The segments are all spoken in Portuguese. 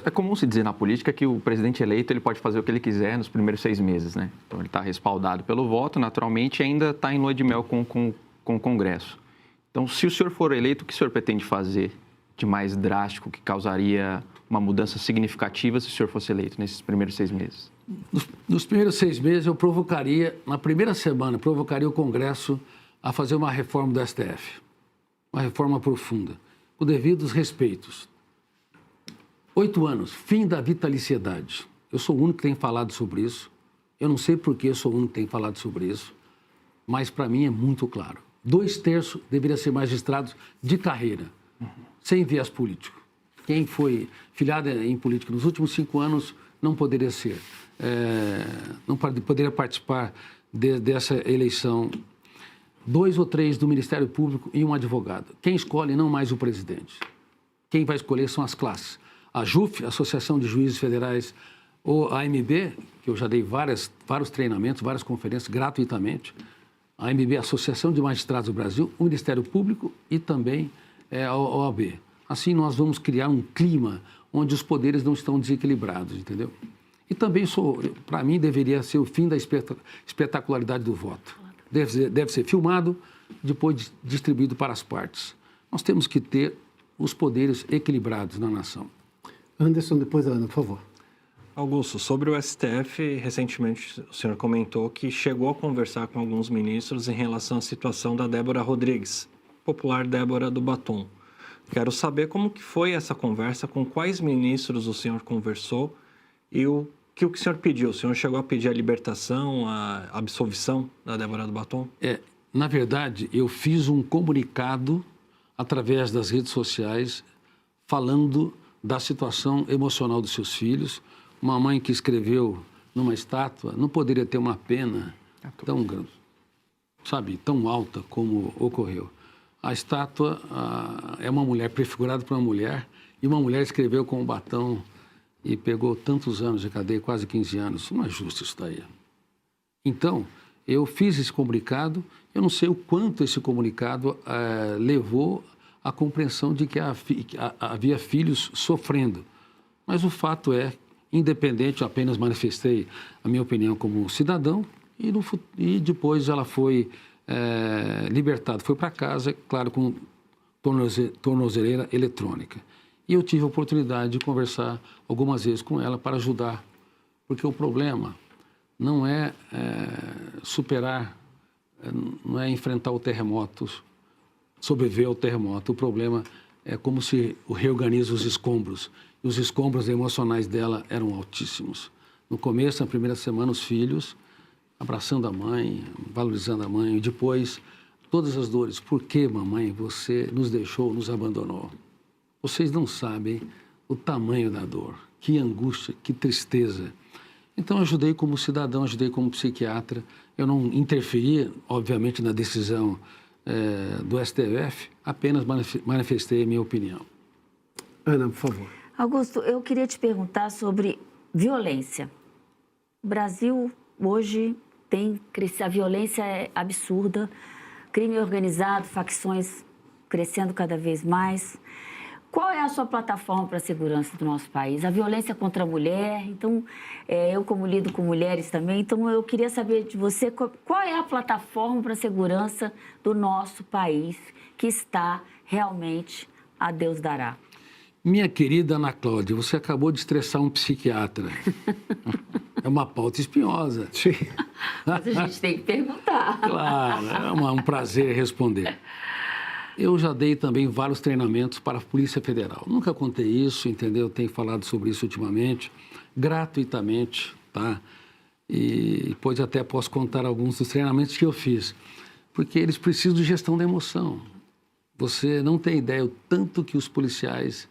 É comum se dizer na política que o presidente eleito ele pode fazer o que ele quiser nos primeiros 6 meses, né? Então, ele está respaldado pelo voto, naturalmente, e ainda está em lua de mel com o Congresso. Então, se o senhor for eleito, o que o senhor pretende fazer de mais drástico que causaria uma mudança significativa se o senhor fosse eleito nesses primeiros 6 meses? Nos primeiros 6 meses, eu provocaria, na primeira semana, provocaria o Congresso a fazer uma reforma do STF, uma reforma profunda, com devidos respeitos. 8 anos, fim da vitaliciedade. Eu sou o único que tem falado sobre isso. Eu não sei por que eu sou o único que tem falado sobre isso, mas para mim é muito claro. 2/3 deveriam ser magistrados de carreira, sem viés político. Quem foi filiado em política nos últimos 5 anos não poderia ser, não poderia participar dessa eleição. 2 ou 3 do Ministério Público e um advogado. Quem escolhe não mais o presidente. Quem vai escolher são as classes. A JUF, Associação de Juízes Federais, ou a AMB, que eu já dei vários treinamentos, várias conferências gratuitamente. A AMB, Associação de Magistrados do Brasil, o Ministério Público e também a OAB. Assim, nós vamos criar um clima onde os poderes não estão desequilibrados, entendeu? E também, para mim, deveria ser o fim da espetacularidade do voto. Deve ser filmado, depois distribuído para as partes. Nós temos que ter os poderes equilibrados na nação. Anderson, depois a Ana, por favor. Augusto, sobre o STF, recentemente o senhor comentou que chegou a conversar com alguns ministros em relação à situação da Débora Rodrigues, popular Débora do Batom. Quero saber como que foi essa conversa, com quais ministros o senhor conversou e o que o senhor pediu. O senhor chegou a pedir a libertação, a absolvição da Débora do Batom? Na verdade, eu fiz um comunicado através das redes sociais falando da situação emocional dos seus filhos. Uma mãe que escreveu numa estátua não poderia ter uma pena tão grande, sabe, tão alta como ocorreu. A estátua é uma mulher, prefigurada por uma mulher, e uma mulher escreveu com um batom e pegou tantos anos de cadeia, quase 15 anos. Não é justo isso daí. Então, eu fiz esse comunicado, eu não sei o quanto esse comunicado levou à compreensão de que havia filhos sofrendo. Mas o fato é, independente, eu apenas manifestei a minha opinião como cidadão e depois ela foi libertada, foi para casa, claro, com tornozeleira eletrônica. E eu tive a oportunidade de conversar algumas vezes com ela para ajudar, porque o problema não é superar, não é enfrentar o terremoto, sobreviver ao terremoto. O problema é como se reorganiza os escombros. E os escombros emocionais dela eram altíssimos. No começo, na primeira semana, os filhos abraçando a mãe, valorizando a mãe, e depois todas as dores. Por que, mamãe, você nos deixou, nos abandonou? Vocês não sabem o tamanho da dor, que angústia, que tristeza. Então, eu ajudei como cidadão, ajudei como psiquiatra. Eu não interferi, obviamente, na decisão do STF, apenas manifestei a minha opinião. Ana, por favor. Augusto, eu queria te perguntar sobre violência. O Brasil, hoje, a violência é absurda, crime organizado, facções crescendo cada vez mais. Qual é a sua plataforma para a segurança do nosso país? A violência contra a mulher, então, eu como lido com mulheres também, então eu queria saber de você qual é a plataforma para a segurança do nosso país que está realmente a Deus dará. Minha querida Ana Cláudia, você acabou de estressar um psiquiatra. É uma pauta espinhosa. Sim. Mas a gente tem que perguntar. Claro, é um prazer responder. Eu já dei também vários treinamentos para a Polícia Federal. Nunca contei isso, entendeu? Tenho falado sobre isso ultimamente, gratuitamente, tá? E depois até posso contar alguns dos treinamentos que eu fiz, porque eles precisam de gestão da emoção. Você não tem ideia o tanto que os policiais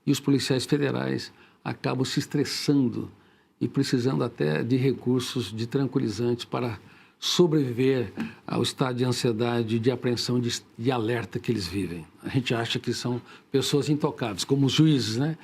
e os policiais federais acabam se estressando e precisando até de recursos, de tranquilizantes para sobreviver ao estado de ansiedade, de apreensão, de alerta que eles vivem. A gente acha que são pessoas intocáveis, como os juízes, né?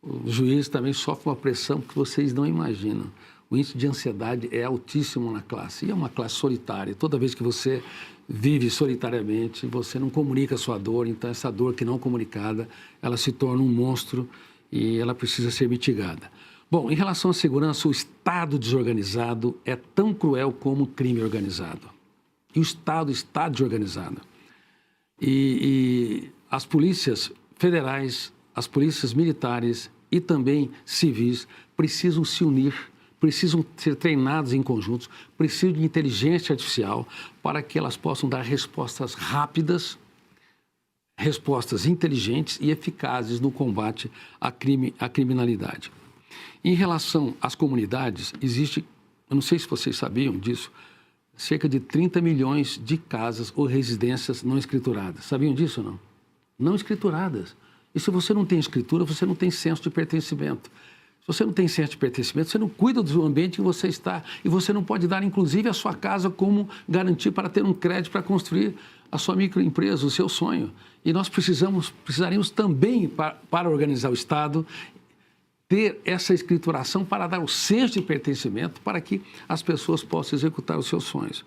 Os juízes também sofrem uma pressão que vocês não imaginam. O índice de ansiedade é altíssimo na classe, e é uma classe solitária. Toda vez que você vive solitariamente, você não comunica a sua dor, então essa dor que não comunicada, ela se torna um monstro e ela precisa ser mitigada. Bom, em relação à segurança, o Estado desorganizado é tão cruel como o crime organizado. E o Estado está desorganizado. E as polícias federais, as polícias militares e também civis precisam se unir, precisam ser treinadas em conjuntos, precisam de inteligência artificial para que elas possam dar respostas rápidas, respostas inteligentes e eficazes no combate à criminalidade. Em relação às comunidades, existe, eu não sei se vocês sabiam disso, cerca de 30 milhões de casas ou residências não escrituradas. Sabiam disso ou não? Não escrituradas. E se você não tem escritura, você não tem senso de pertencimento. Se você não tem senso de pertencimento, você não cuida do ambiente que você está e você não pode dar, inclusive, a sua casa como garantia para ter um crédito para construir a sua microempresa, o seu sonho. E nós precisaríamos também, para organizar o Estado, ter essa escrituração para dar o senso de pertencimento para que as pessoas possam executar os seus sonhos.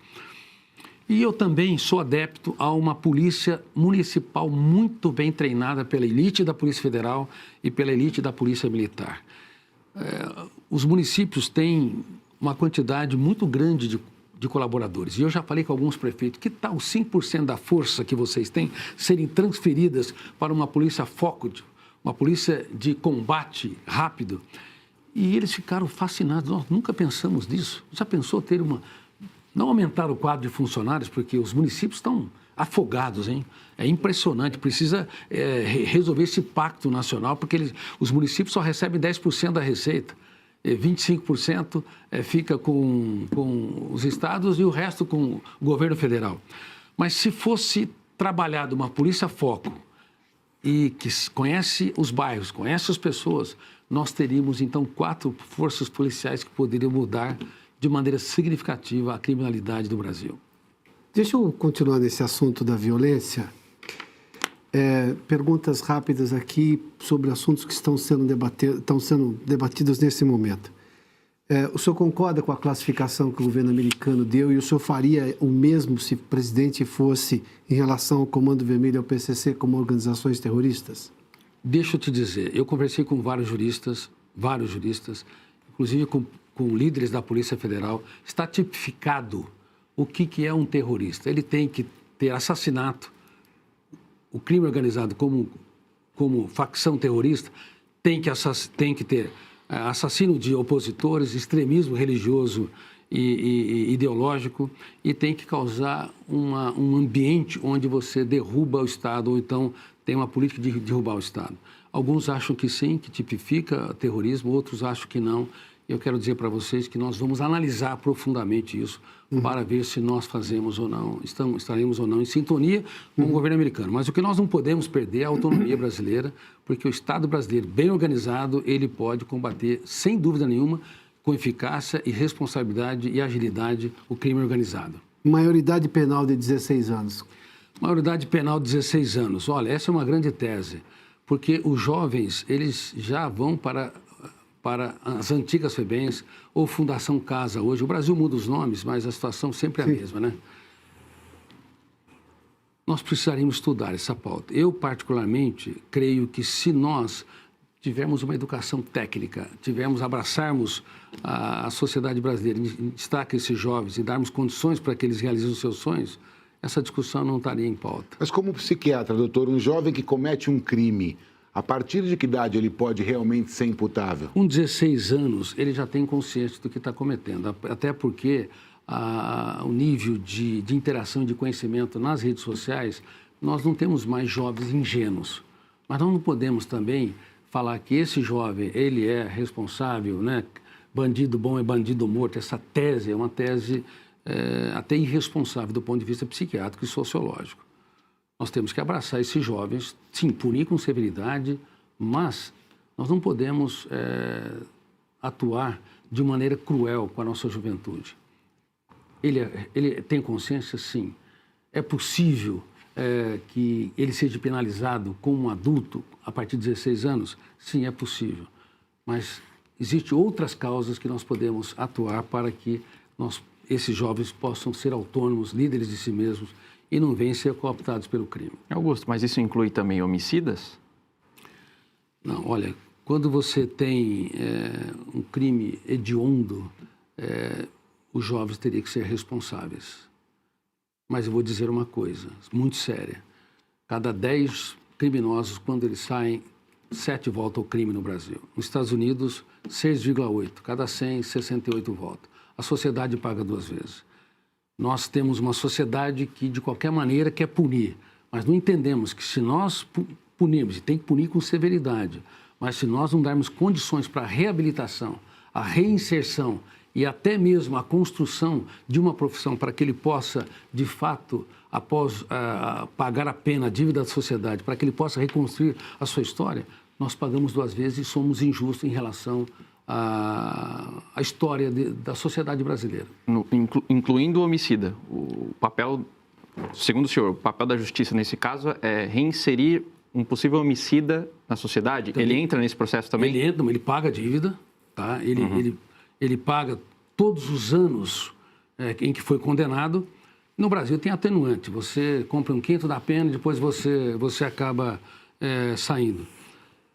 E eu também sou adepto a uma polícia municipal muito bem treinada pela elite da Polícia Federal e pela elite da Polícia Militar. Os municípios têm uma quantidade muito grande de colaboradores. E eu já falei com alguns prefeitos, que tal 5% da força que vocês têm serem transferidas para uma polícia foco, uma polícia de combate rápido? E eles ficaram fascinados. Nós nunca pensamos nisso. Já pensou ter uma... Não aumentar o quadro de funcionários, porque os municípios estão afogados, hein? É impressionante, precisa resolver esse pacto nacional, porque os municípios só recebem 10% da receita, 25% fica com os estados e o resto com o governo federal. Mas se fosse trabalhado uma polícia foco e que conhece os bairros, conhece as pessoas, nós teríamos então 4 forças policiais que poderiam mudar de maneira significativa a criminalidade do Brasil. Deixa eu continuar nesse assunto da violência. Perguntas rápidas aqui sobre assuntos que estão sendo debatidos nesse momento. O senhor concorda com a classificação que o governo americano deu e o senhor faria o mesmo se o presidente fosse em relação ao Comando Vermelho e ao PCC como organizações terroristas? Deixa eu te dizer, eu conversei com vários juristas, inclusive com líderes da Polícia Federal. Está tipificado o que é um terrorista. Ele tem que ter assassinato, o crime organizado como facção terrorista, tem que ter assassínio de opositores, extremismo religioso e ideológico, e tem que causar um ambiente onde você derruba o Estado, ou então tem uma política de derrubar o Estado. Alguns acham que sim, que tipifica terrorismo, outros acham que não. Eu quero dizer para vocês que nós vamos analisar profundamente isso para ver se nós fazemos ou não, estaremos ou não em sintonia com o governo americano. Mas o que nós não podemos perder é a autonomia brasileira, porque o Estado brasileiro, bem organizado, ele pode combater, sem dúvida nenhuma, com eficácia e responsabilidade e agilidade, o crime organizado. Maioridade penal de 16 anos. Maioridade penal de 16 anos. Olha, essa é uma grande tese, porque os jovens, eles já vão para as antigas FEBEMs ou Fundação Casa hoje. O Brasil muda os nomes, mas a situação sempre é a mesma, né? Nós precisaríamos estudar essa pauta. Eu, particularmente, creio que se nós tivermos uma educação técnica, abraçarmos a sociedade brasileira, em destaque esses jovens e darmos condições para que eles realizem os seus sonhos, essa discussão não estaria em pauta. Mas como psiquiatra, doutor, um jovem que comete um crime, a partir de que idade ele pode realmente ser imputável? Com 16 anos, ele já tem consciência do que está cometendo, até porque o nível de interação e de conhecimento nas redes sociais, nós não temos mais jovens ingênuos. Mas nós não podemos também falar que esse jovem, ele é responsável, né? Bandido bom é bandido morto. Essa tese é uma tese até irresponsável do ponto de vista psiquiátrico e sociológico. Nós temos que abraçar esses jovens, sim, punir com severidade, mas nós não podemos atuar de maneira cruel com a nossa juventude. Ele tem consciência, sim. É possível que ele seja penalizado como um adulto a partir de 16 anos? Sim, é possível. Mas existem outras causas que nós podemos atuar para que esses jovens possam ser autônomos, líderes de si mesmos, e não venham ser cooptados pelo crime. Augusto, mas isso inclui também homicidas? Não, olha, quando você tem um crime hediondo, os jovens teriam que ser responsáveis. Mas eu vou dizer uma coisa muito séria. Cada 10 criminosos, quando eles saem, 7 voltam ao crime no Brasil. Nos Estados Unidos, 6,8. Cada 100, 68 voltam. A sociedade paga 2 vezes. Nós temos uma sociedade que, de qualquer maneira, quer punir. Mas não entendemos que se nós punirmos, e tem que punir com severidade, mas se nós não darmos condições para a reabilitação, a reinserção e até mesmo a construção de uma profissão para que ele possa, de fato, após pagar a pena, a dívida da sociedade, para que ele possa reconstruir a sua história, nós pagamos 2 vezes e somos injustos em relação à história da sociedade brasileira. Incluindo o homicida. O papel, segundo o senhor, o papel da justiça nesse caso é reinserir um possível homicida na sociedade? Ele entra nesse processo também? Ele entra, ele paga a dívida, tá? Ele paga todos os anos em que foi condenado. No Brasil tem atenuante. Você compra 1/5 da pena e depois você acaba saindo.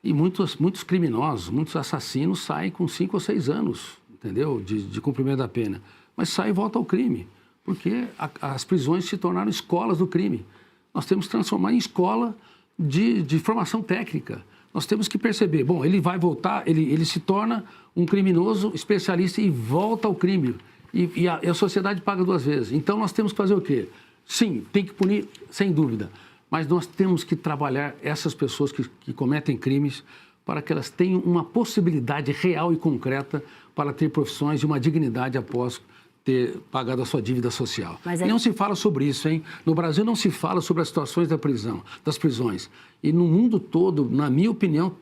E muitos criminosos, muitos assassinos saem com 5 ou 6 anos, entendeu? De cumprimento da pena. Mas sai e volta ao crime, porque as prisões se tornaram escolas do crime. Nós temos que transformar em escola de formação técnica. Nós temos que perceber, bom, ele vai voltar, ele se torna um criminoso especialista e volta ao crime. E a sociedade paga 2 vezes. Então, nós temos que fazer o quê? Sim, tem que punir, sem dúvida. Mas nós temos que trabalhar essas pessoas que cometem crimes para que elas tenham uma possibilidade real e concreta para ter profissões e uma dignidade após ter pagado a sua dívida social. E não se fala sobre isso, hein? No Brasil não se fala sobre as situações das prisões. E no mundo todo, na minha opinião,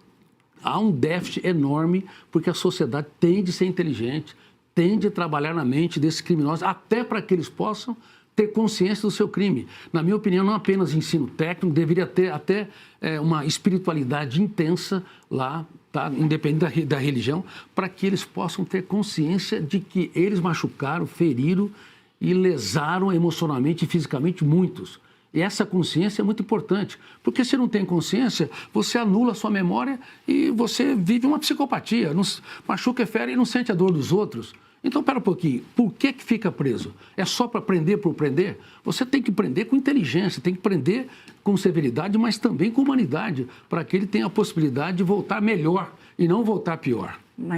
há um déficit enorme porque a sociedade tem de ser inteligente, tem de trabalhar na mente desses criminosos, até para que eles possam ter consciência do seu crime. Na minha opinião, não apenas ensino técnico, deveria ter até uma espiritualidade intensa lá, tá? Independente da religião, para que eles possam ter consciência de que eles machucaram, feriram e lesaram emocionalmente e fisicamente muitos. E essa consciência é muito importante, porque se não tem consciência, você anula a sua memória e você vive uma psicopatia, não, machuca, fere e não sente a dor dos outros. Então, espera um pouquinho, por que fica preso? É só para prender por prender? Você tem que prender com inteligência, tem que prender com severidade, mas também com humanidade, para que ele tenha a possibilidade de voltar melhor e não voltar pior. Mas